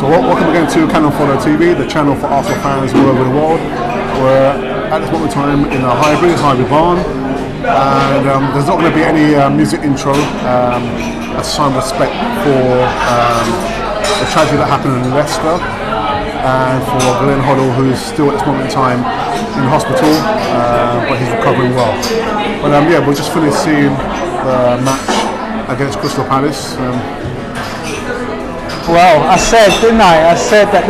So welcome again to Cannon Follow TV, the channel for Arsenal fans all over the world. We're at this moment in time in a Highbury barn, and there's not going to be any music intro. A sign of respect for the tragedy that happened in Leicester, and for Glenn Hoddle, who's still at this moment in time in hospital, but he's recovering well. But yeah, we're just finished seeing the match against Crystal Palace. Well, I said, didn't I? I said that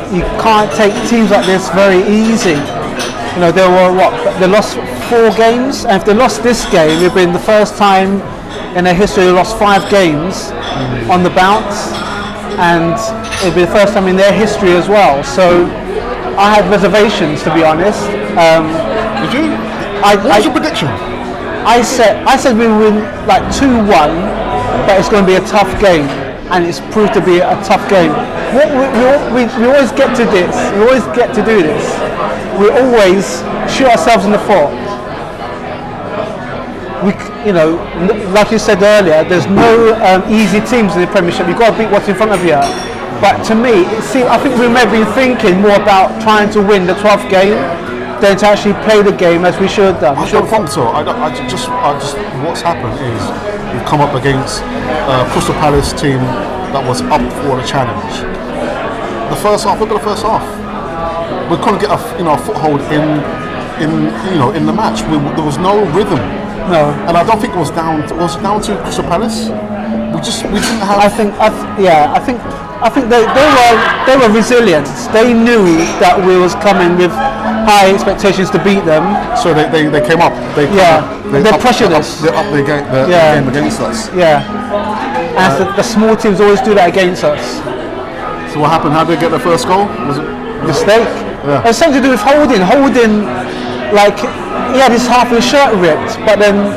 you can't take teams like this very easy. You know, they lost 4 games, and if they lost this game, it'd been the first time in their history they lost 5 games on the bounce, and it'd be the first time in their history as well. So I had reservations, to be honest. Did you? What was your prediction? I said we win like 2-1. But it's going to be a tough game, and it's proved to be a tough game. We always get to this. We always get to do this. We always shoot ourselves in the foot. You know, like you said earlier, there's no easy teams in the Premiership. You've got to beat what's in front of you. But to me, I think we may be thinking more about trying to win the 12th game than to actually play the game as we should have done. I don't think so. I just what's happened is we've come up against a Crystal Palace team that was up for the challenge. The first half, look at the first half. We couldn't get a foothold in the match. There was no rhythm. No. And I don't think it was down to Crystal Palace. We didn't have. I think they were resilient. They knew that we was coming with high expectations to beat them. So they came up. They pressured us. They upped the game against us. Yeah. And the small teams always do that against us. So what happened? How did they get the first goal? Was it mistake? Yeah. It had something to do with Holding. Holding, like, he had his half of his shirt ripped, but then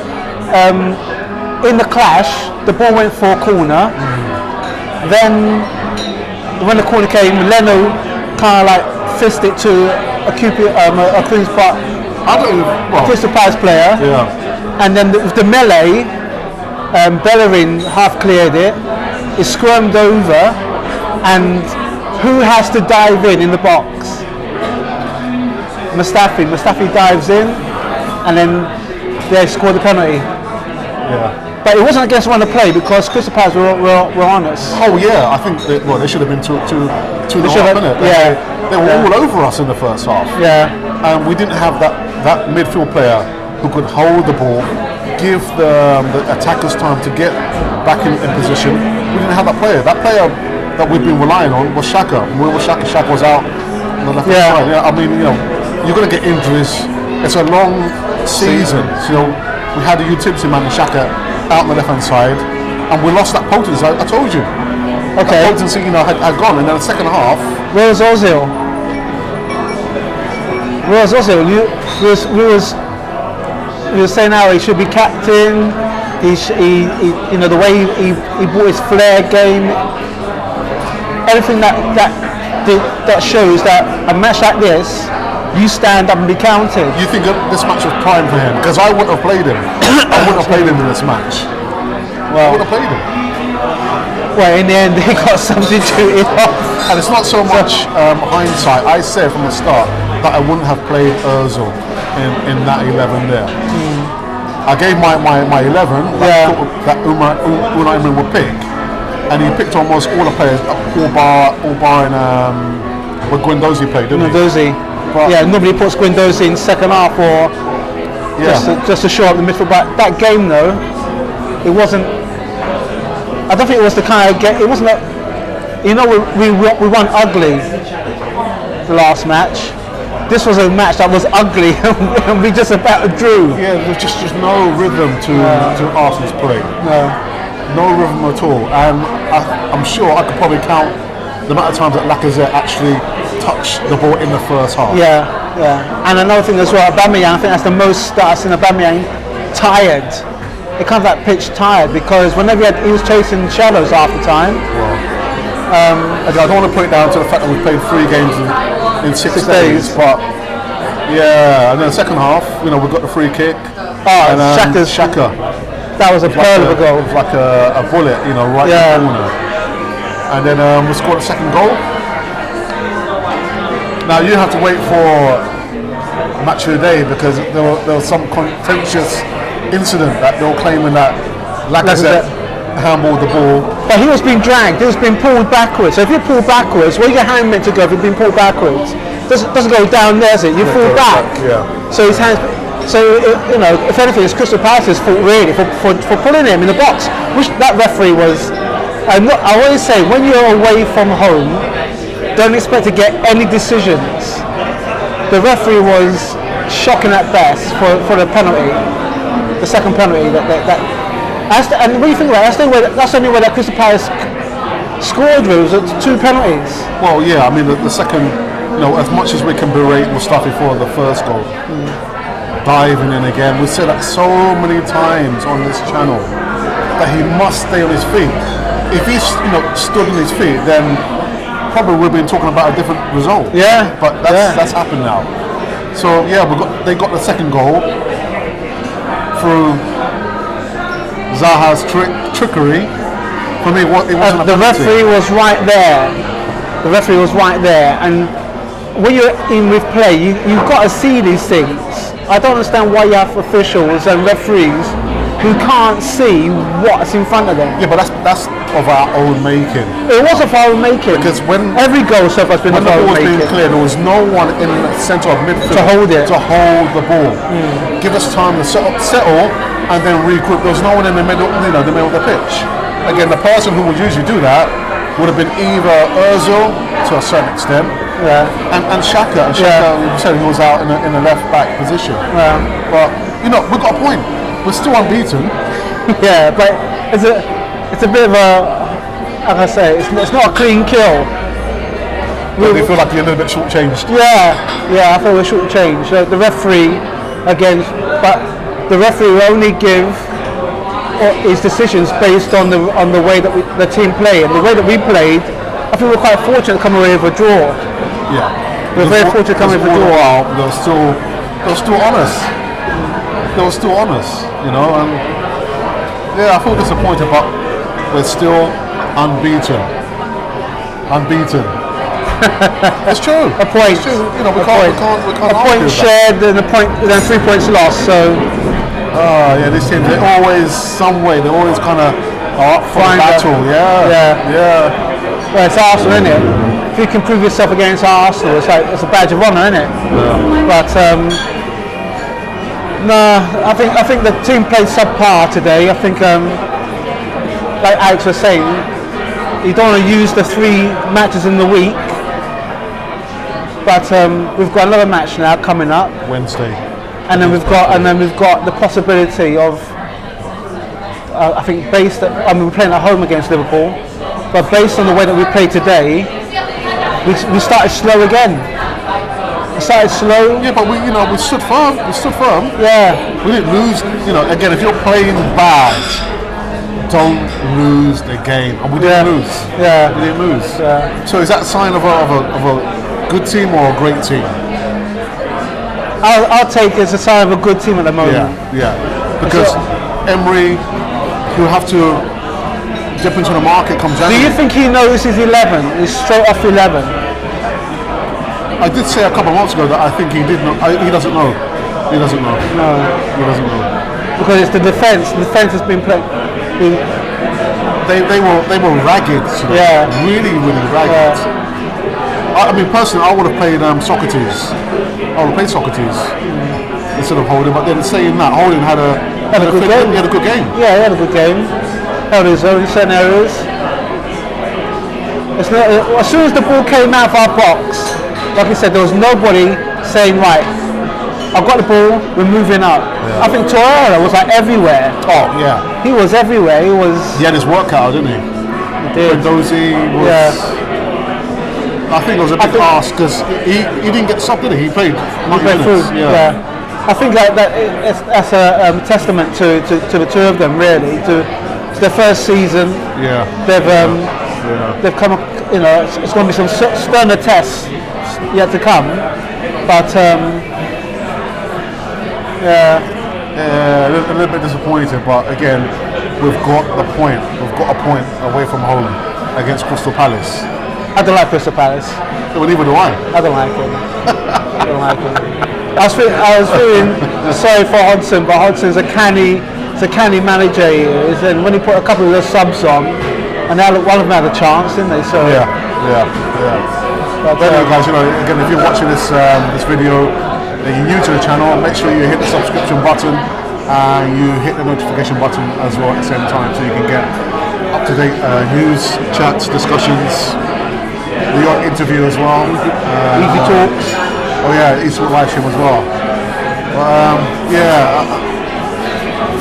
in the clash, the ball went for a corner. Then when the corner came, Leno kind of like fisted to a Queen's Park Crystal Palace player. Yeah. And then with the melee, Bellerin half cleared it. It squirmed over, and who has to dive in the box? Mustafi dives in, and then they scored the penalty. Yeah. But it wasn't against one to play because Crystal Palace were on us. Oh yeah, I think they should have been two and a half minutes. They were all over us in the first half. Yeah. And we didn't have that midfield player who could hold the ball, give the attackers time to get back in position. We didn't have that player. That player that we've been relying on was Xhaka. Xhaka was out on the left side. Yeah. I mean, you're going to get injuries. It's a long season. So we had the utility man, Xhaka, out on the left hand side, and we lost that potency. I told you. Okay. That potency, had gone, and then the second half. Where was Ozil? We were saying how he should be captain. He the way he brought his flair game. Everything that shows that a match like this, you stand up and be counted. You think this match was prime for him? Because I wouldn't have played him. I wouldn't have played him in this match. I wouldn't have played him. Well, in the end, they got substituted off. And it's not so much hindsight. I said from the start that I wouldn't have played Ozil in that 11 there. I gave my 11 that Unai Emery would pick, and he picked almost all the players, all bar and what Guendouzi played, didn't he? Nobody puts Guendouzi in second half or just to show up the midfield. But that game though, it wasn't. I don't think it was the kind of game. It wasn't. We won ugly the last match. This was a match that was ugly, and we just about drew. Yeah, there's just no rhythm to Arsenal's play. No rhythm at all. And I'm sure I could probably count the amount of times that Lacazette actually touched the ball in the first half. Yeah. And another thing as well, Aubameyang. I think that's the most that I've seen Aubameyang tired. It comes like pitch tired because whenever he was chasing shadows half the time. I don't want to put it down to the fact that we played 3 games in 6 days, but and then the second half, we got the free kick. And Xhaka. That was a pearl of a goal. Like a bullet, right in the corner. and then we scored a second goal. Now you have to wait for match of the day because there was some contentious incident that they were claiming that Lacazette handballed the ball. But he was being dragged. He was being pulled backwards. So if you pull backwards, where's your hand meant to go if you're being pulled backwards? Doesn't go down there, is it? You fall back. Yeah. So his hands. So if anything, it's Crystal Palace's fault really for pulling him in the box. Which that referee was. I always say when you're away from home, don't expect to get any decisions. The referee was shocking at best for the penalty, the second penalty. And when you think about it, that's the only way that Crystal Palace scored was 2 penalties. Well, yeah, I mean the second, as much as we can berate Mustafi for the first goal, diving in again, we said that so many times on this channel that he must stay on his feet. If he stood on his feet, then probably we've been talking about a different result. Yeah, but that's happened now. So yeah, they got the second goal through Zaha's trickery. For me, it wasn't the referee was right there. The referee was right there, and when you're in with play, you've got to see these things. I don't understand why you have officials and referees who can't see what's in front of them. Yeah, but that's of our own making. It was of our own making. Because when every goal so far has been of our own making. When the ball was being cleared, there was no one in the centre of midfield to hold it. To hold the ball. Give us time to settle and then regroup. There was no one in the middle, the middle of the pitch. Again, the person who would usually do that would have been either Ozil to a certain extent, and Xhaka. And Xhaka, we said he was out in a left back position. Yeah. But we've got a point. We're still unbeaten. Yeah, but it's a bit of a, how can I say, it's not a clean kill. We feel like you're a little bit shortchanged. Yeah, I feel we're shortchanged. The referee, again, but the referee will only give his decisions based on the way that the team play, and the way that we played. I think we're quite fortunate to come away with a draw. Yeah, we're very fortunate to come away with a draw. They're still honest. They were still honest, and yeah, I feel disappointed, but we're still unbeaten. It's true. A point. It's true. We can't. A point shared and then 3 points lost. So. Yeah, these teams, they're always some way. They're always kind of up for the battle. Yeah. Well, it's Arsenal, isn't it? If you can prove yourself against Arsenal, it's a badge of honour, isn't it? Yeah. But. No, I think the team played subpar today. I think, like Alex was saying, you don't want to use the 3 matches in the week, but we've got another match now coming up Wednesday, and then we've got the possibility of, I think, we're playing at home against Liverpool, but based on the way that we played today, we started slow again. Started slow. Yeah, but we stood firm. Yeah. We didn't lose. Again, if you're playing bad, don't lose the game. And we didn't lose. Yeah. We didn't lose. Yeah. So is that a sign of a good team or a great team? I'll take it as a sign of a good team at the moment. Yeah. Because Emery, who have to dip into the market come January. Do you think he knows his 11? He's straight off 11. I did say a couple of months ago that I think he did know. He doesn't know. He doesn't know. No. He doesn't know. Because it's the defence. The defence has been played. They were ragged. Yeah. Really, really ragged. Yeah. I mean, personally, I would have played Socrates. I would have played Socrates instead of Holding. But then saying that, Holding had a good game. He had a good game. Yeah, he had a good game. Held his own in certain areas. As soon as the ball came out of our box, like I said, there was nobody saying, right, I've got the ball, we're moving up. Yeah. I think Torreira was everywhere. Oh, yeah. He was everywhere. He had his work out, didn't he? He did. Dozy was... Yeah. I think it was a big ask because he didn't get subbed, did he? He played. He played through. Yeah. I think that's a testament to the two of them, really. To their first season. Yeah. They've come up, it's going to be some sterner tests yet to come, but a little bit disappointed, but again, we've got the point. We've got a point away from home. against Crystal Palace. I don't like Crystal Palace. Well, neither do I. I don't like him. I don't like him. I was feeling sorry for Hodgson, but Hodgson's a canny manager he is, and when he put a couple of the subs on, and now one of them had a chance, didn't they? So Yeah. But, But anyway, guys, again, if you're watching this video, and you're new to the channel, make sure you hit the subscription button and you hit the notification button as well at the same time, so you can get up-to-date news, chats, discussions, the odd interview as well. Easy talks. Oh yeah, East live stream as well.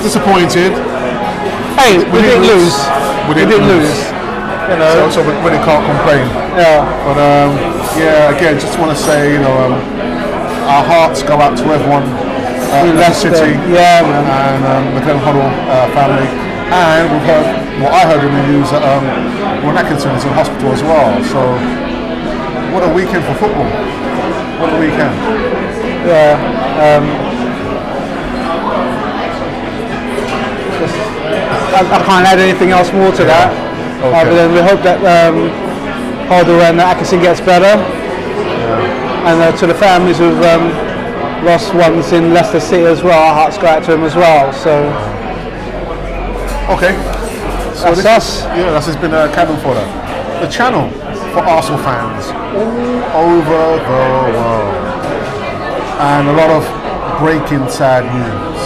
Disappointed. Hey, we didn't lose. We didn't lose. You know. So we really can't complain. Yeah. But again, just want to say, our hearts go out to everyone in Leicester City, man. and the Glenn Hoddle family. And we've heard what I heard in the news that Ron Atkinson is in hospital as well. So what a weekend for football! What a weekend! Yeah. I can't add anything else more to that. Okay. Other than we hope that Hoddle and Atkinson gets better. And to the families who've lost ones in Leicester City as well, our hearts go out to them as well. So Okay. So that's us. This has been Cabin Fodder, the channel for Arsenal fans all over the world, and a lot of breaking sad news.